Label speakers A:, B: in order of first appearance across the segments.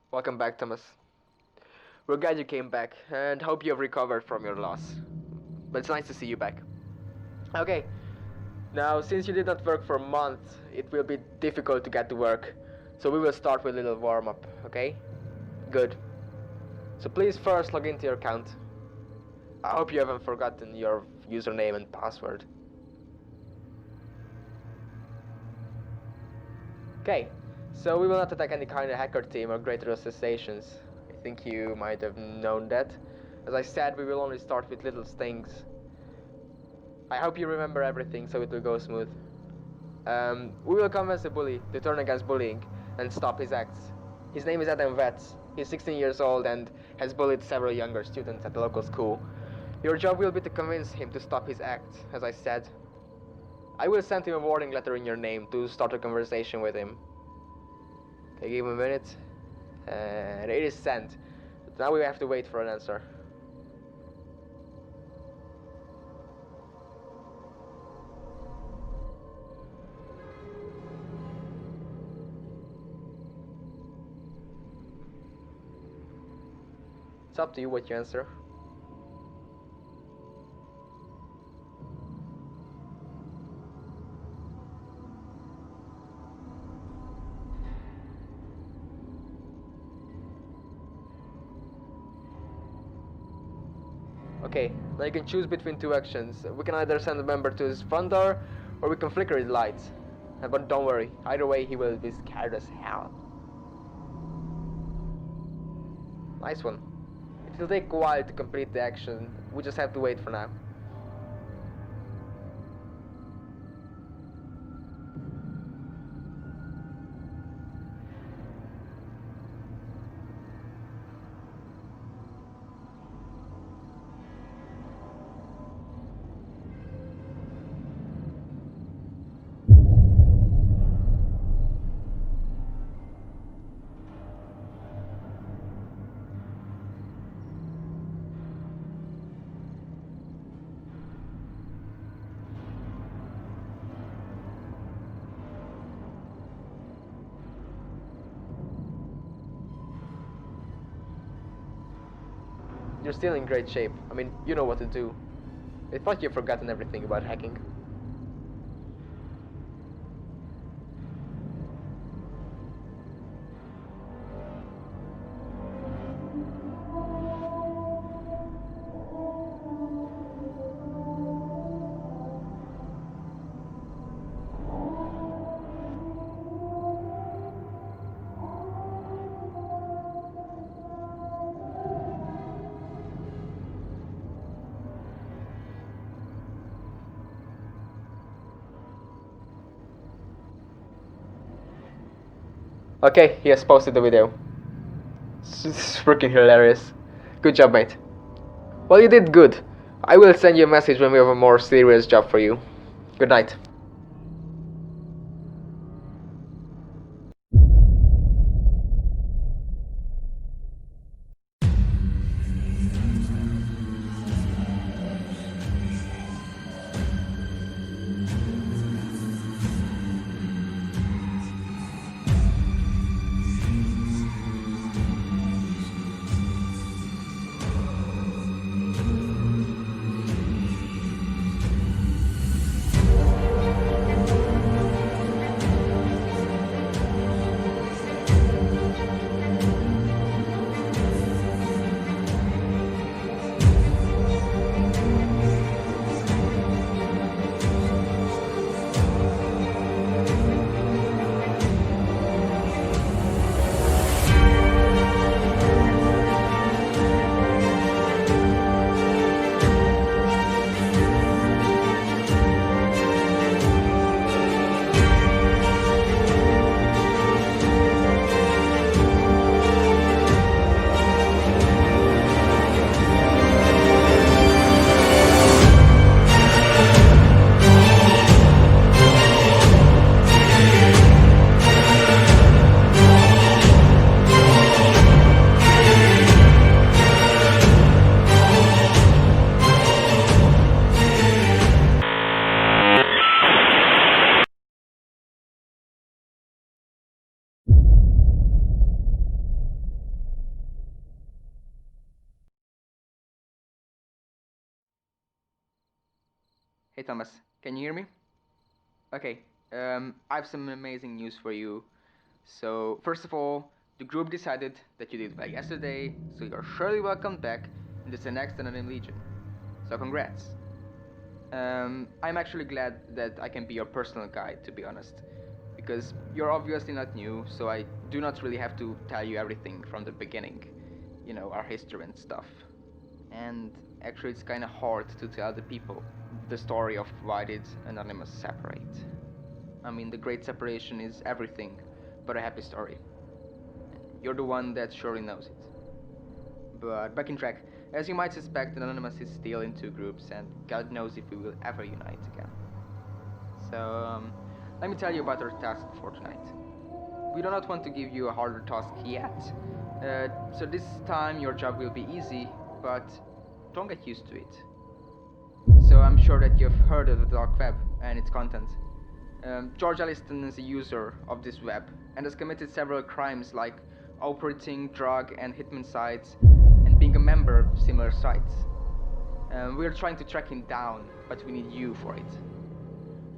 A: Welcome back, Thomas. We're glad you came back and hope you have recovered from your loss. But it's nice to see you back. Okay, now since you did not work for a month, it will be difficult to get to work. So we will start with a little warm up, okay? Good. So please first log into your account. I hope you haven't forgotten your username and password. Okay, so we will not attack any kind of hacker team or greater assassinations. I think you might have known that. As I said, we will only start with little stings. I hope you remember everything so it will go smooth. We will convince the bully to turn against bullying and stop his acts. His name is Adam Vetz. He's 16 years old and has bullied several younger students at the local school. Your job will be to convince him to stop his acts, as I said. I will send him a warning letter in your name to start a conversation with him. Okay, give him a minute. And it is sent. But now we have to wait for an answer. It's up to you what you answer. Okay, now you can choose between two actions. We can either send a member to his front door, or we can flicker his lights. But don't worry, either way he will be scared as hell. Nice one. It will take a while to complete the action, we just have to wait for now. You're still in great shape. I mean, you know what to do. I thought you've forgotten everything about hacking. Okay, he has posted the video. It's freaking hilarious. Good job, mate. Well, you did good. I will send you a message when we have a more serious job for you. Good night. Hey Thomas, can you hear me? Okay, I have some amazing news for you. So, first of all, the group decided that you did well yesterday, so you're surely welcome back in the next Anonym Legion. So, congrats. I'm actually glad that I can be your personal guide, to be honest, because you're obviously not new, so I do not really have to tell you everything from the beginning, you know, our history and stuff. And actually, it's kind of hard to tell the people the story of why did Anonymous separate. I mean, the Great Separation is everything but a happy story. You're the one that surely knows it. But back in track, as you might suspect, Anonymous is still in two groups, and God knows if we will ever unite again. So, let me tell you about our task for tonight. We do not want to give you a harder task yet, so this time your job will be easy, but don't get used to it. So I'm sure that you've heard of the dark web and its content. George Elliston is a user of this web and has committed several crimes like operating drug and hitman sites and being a member of similar sites. We're trying to track him down, but we need you for it.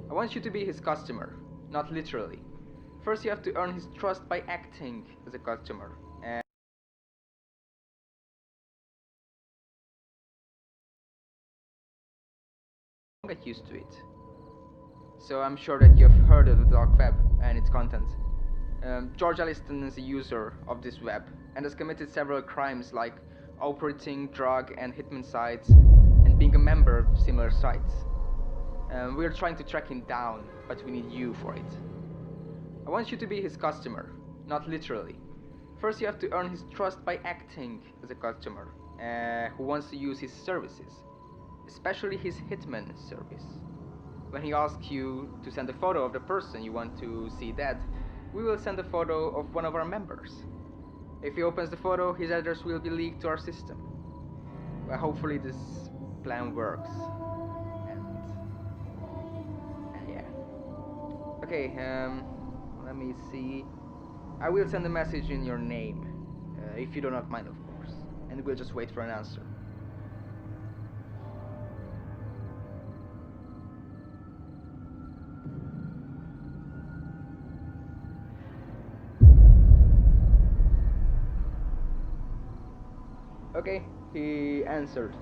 A: I want you to be his customer, not literally. First you have to earn his trust by acting as a customer. And don't get used to it. So I'm sure that you've heard of the dark web and its content. George Elliston is a user of this web and has committed several crimes like operating drug and hitman sites and being a member of similar sites. We're trying to track him down, but we need you for it. I want you to be his customer, not literally. First you have to earn his trust by acting as a customer who wants to use his services, especially his hitman service. When he asks you to send a photo of the person you want to see dead, we will send a photo of one of our members. If he opens the photo, his address will be leaked to our system. Well, hopefully this plan works. And yeah. Okay, let me see. I will send a message in your name, if you do not mind, of course. And we'll just wait for an answer. Okay, he answered.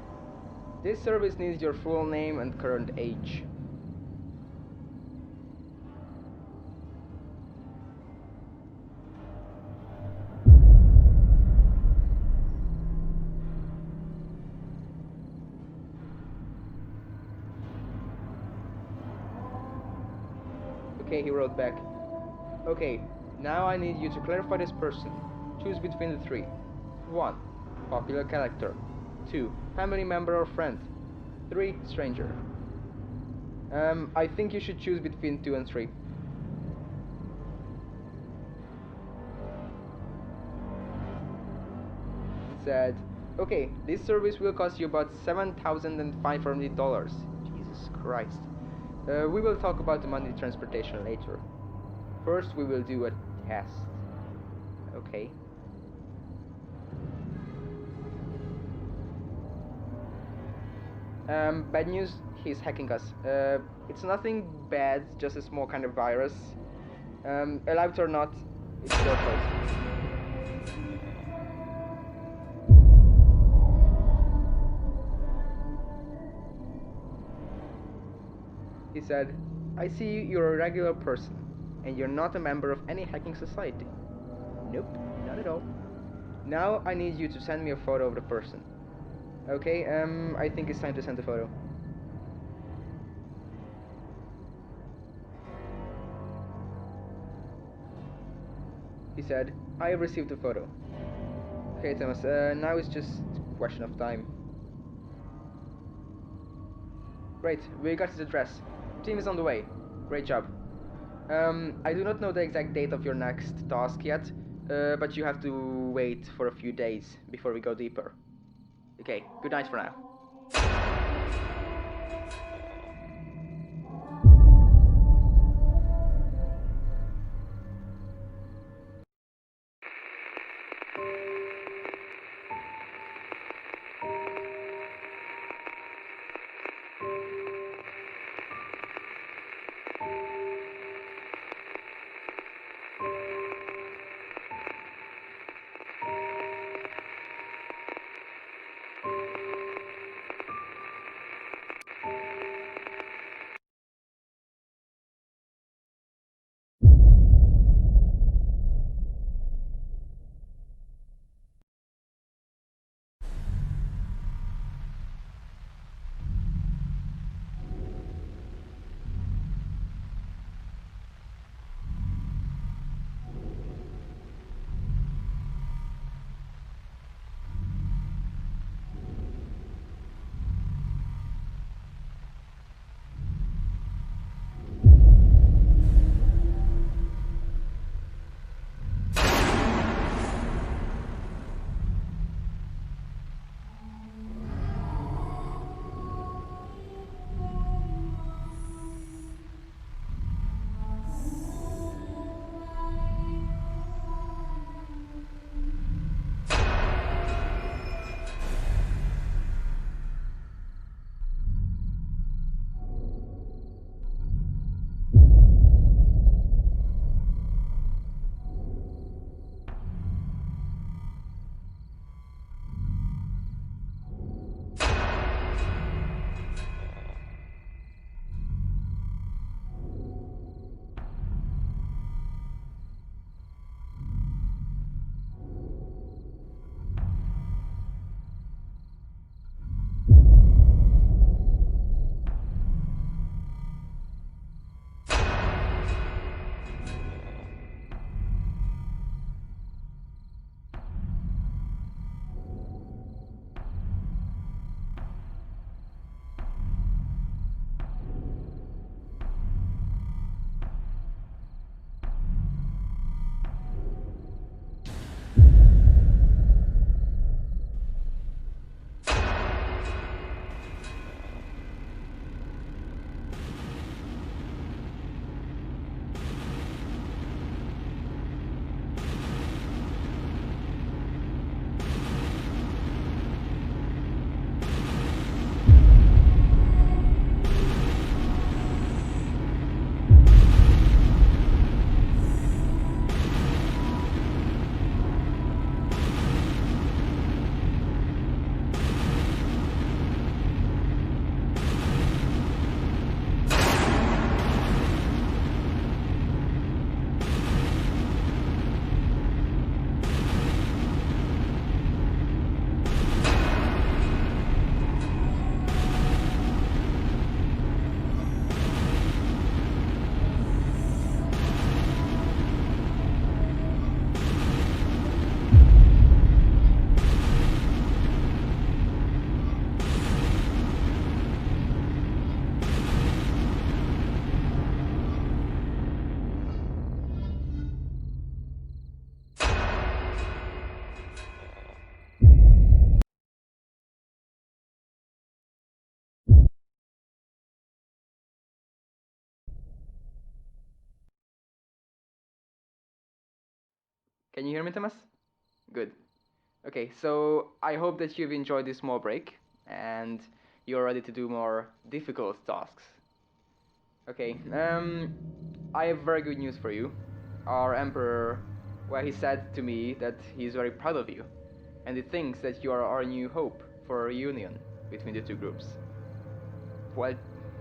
A: This service needs your full name and current age. Okay, he wrote back. Okay, now I need you to clarify this person. Choose between the three. 1. Popular character. 2. Family member or friend. 3. Stranger. I think you should choose between 2 and 3. He said, okay, this service will cost you about $7,500. Jesus Christ. We will talk about the money transportation later. First, we will do a test. Okay. Bad news, he's hacking us. It's nothing bad, just a small kind of virus. Allow it or not, it's your choice. He said, I see you're a regular person, and you're not a member of any hacking society. Nope, not at all. Now I need you to send me a photo of the person. Okay, I think it's time to send the photo. He said, I have received the photo. Okay, Thomas, now it's just a question of time. Great, we got his address. Team is on the way. Great job. I do not know the exact date of your next task yet, but you have to wait for a few days before we go deeper. Okay, good night for now.
B: Can you hear me, Thomas? Good. Okay, so I hope that you've enjoyed this small break and you're ready to do more difficult tasks. Okay, I have very good news for you. Our Emperor, well, he said to me that he's very proud of you, and he thinks that you are our new hope for a reunion between the two groups. Well,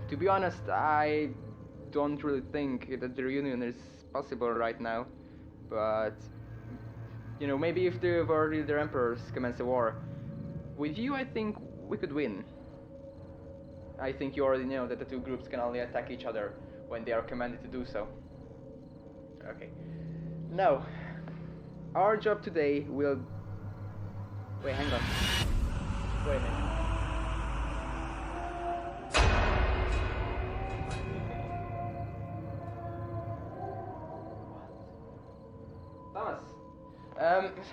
B: to be honest, I don't really think that the reunion is possible right now, but maybe if the world leader emperors commence a war, with you I think we could win. I think you already know that the two groups can only attack each other when they are commanded to do so. Okay. Now, our job today will... Wait, hang on. Wait a minute. Thomas!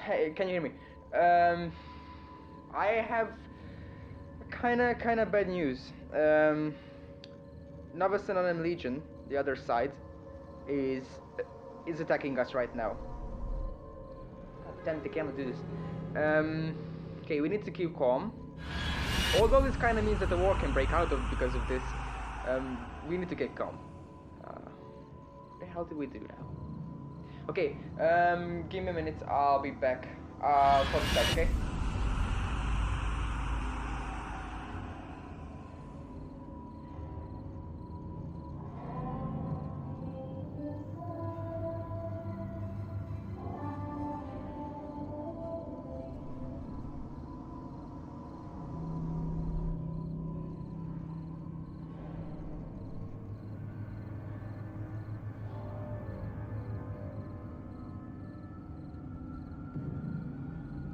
B: Hey, can you hear me? I have kinda bad news. Nova Synonym Legion, the other side, is attacking us right now. Damn, they cannot do this. Okay, we need to keep calm. Although this kinda means that the war can break out because of this, we need to get calm. What the hell do we do now? Okay, give me a minute, I'll be back. I'll call you back, okay?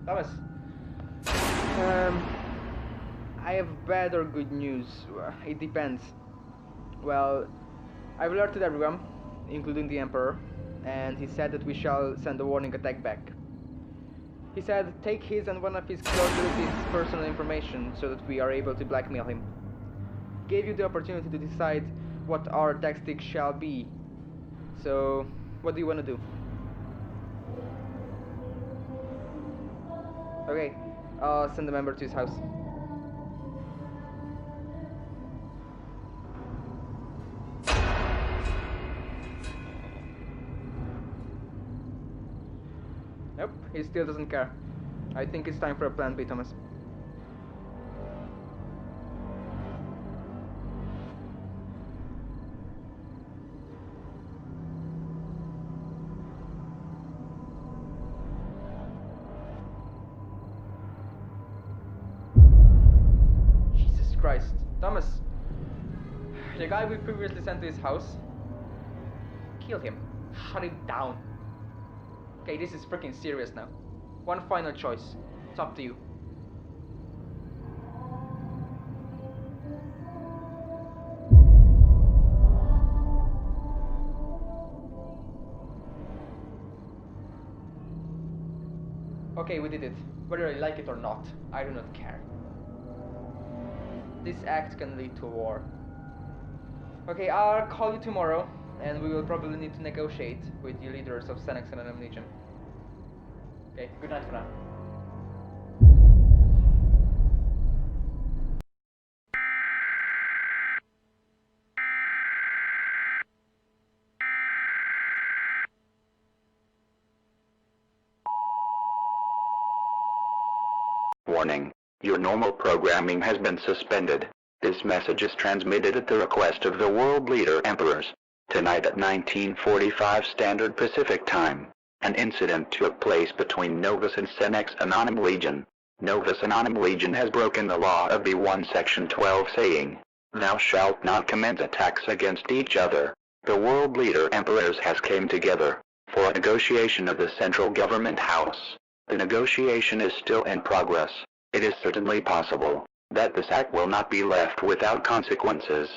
B: Thomas, I have bad or good news. It depends. Well, I've alerted everyone, including the Emperor, and he said that we shall send a warning attack back. He said, take his and one of his close relatives' personal information so that we are able to blackmail him. Gave you the opportunity to decide what our tactics shall be. So, what do you want to do? Okay, I'll send a member to his house. Nope, he still doesn't care. I think it's time for a plan B, Thomas. Jesus Christ. Thomas! The guy we previously sent to his house? Kill him. Shut him down. Okay, this is freaking serious now. One final choice. It's up to you. Okay, we did it. Whether I like it or not, I do not care. This act can lead to a war. Okay, I'll call you tomorrow, and we will probably need to negotiate with the leaders of Senex and Legion. Okay, good night for now.
C: Warning. Your normal programming has been suspended. This message is transmitted at the request of the world leader emperors. Tonight at 1945 Standard Pacific Time, an incident took place between Novus and Senex Anonym Legion. Novus Anonym Legion has broken the law of B1 Section 12 saying, "Thou shalt not commence attacks against each other." The world leader emperors has came together for a negotiation of the central government house. The negotiation is still in progress. It is certainly possible that this act will not be left without consequences.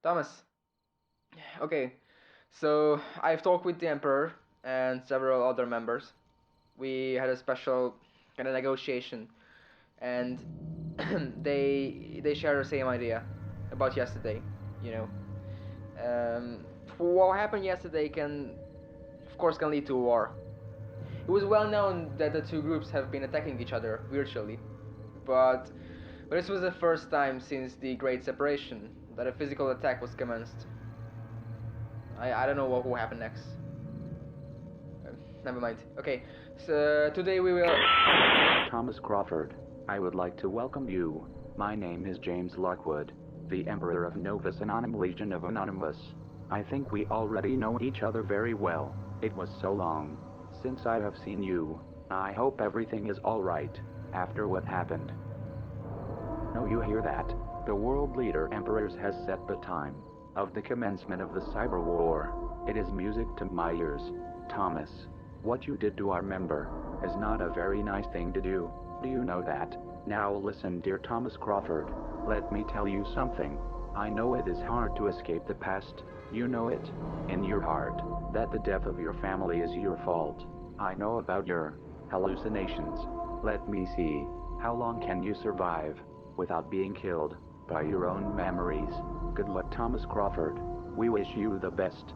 B: Thomas. Okay, so I've talked with the Emperor and several other members. We had a special kind of negotiation, and they share the same idea about yesterday. You know, what happened yesterday can, of course, can lead to war. It was well known that the two groups have been attacking each other virtually, but this was the first time since the Great Separation that a physical attack was commenced. I don't know what will happen next. Never mind. Okay, so today we will...
C: Thomas Crawford, I would like to welcome you. My name is James Lockwood, the Emperor of Novus Anonymous Legion of Anonymous. I think we already know each other very well. It was so long since I have seen you. I hope everything is alright after what happened. No, you hear that? The world leader Emperors has set the time of the commencement of the cyber war. It is music to my ears. Thomas, what you did to our member is not a very nice thing to do. Do you know that? Now listen, dear Thomas Crawford, let me tell you something. I know it is hard to escape the past. You know it, in your heart, that the death of your family is your fault. I know about your hallucinations. Let me see, how long can you survive without being killed by your own memories? Good luck, Thomas Crawford. We wish you the best.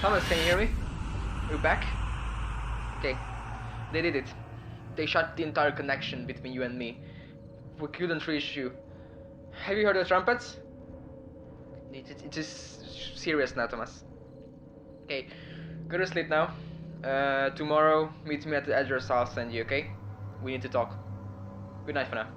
B: Thomas, can you hear me? You back? Okay. They did it. They shut the entire connection between you and me. We couldn't reach you. Have you heard the trumpets? It is serious now, Thomas. Okay, go to sleep now. Tomorrow, meet me at the address I'll send you, okay? We need to talk. Good night for now.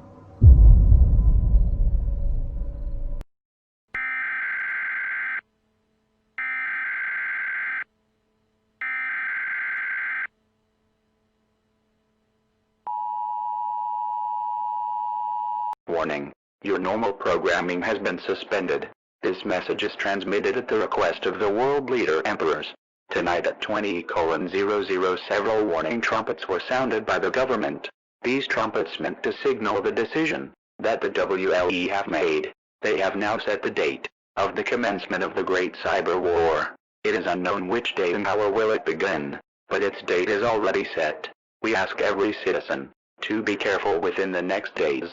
C: Warning. Your normal programming has been suspended. This message is transmitted at the request of the world leader emperors. Tonight at 20:00 several warning trumpets were sounded by the government. These trumpets meant to signal the decision that the WLE have made. They have now set the date of the commencement of the Great Cyber War. It is unknown which date and hour will it begin, but its date is already set. We ask every citizen to be careful within the next days.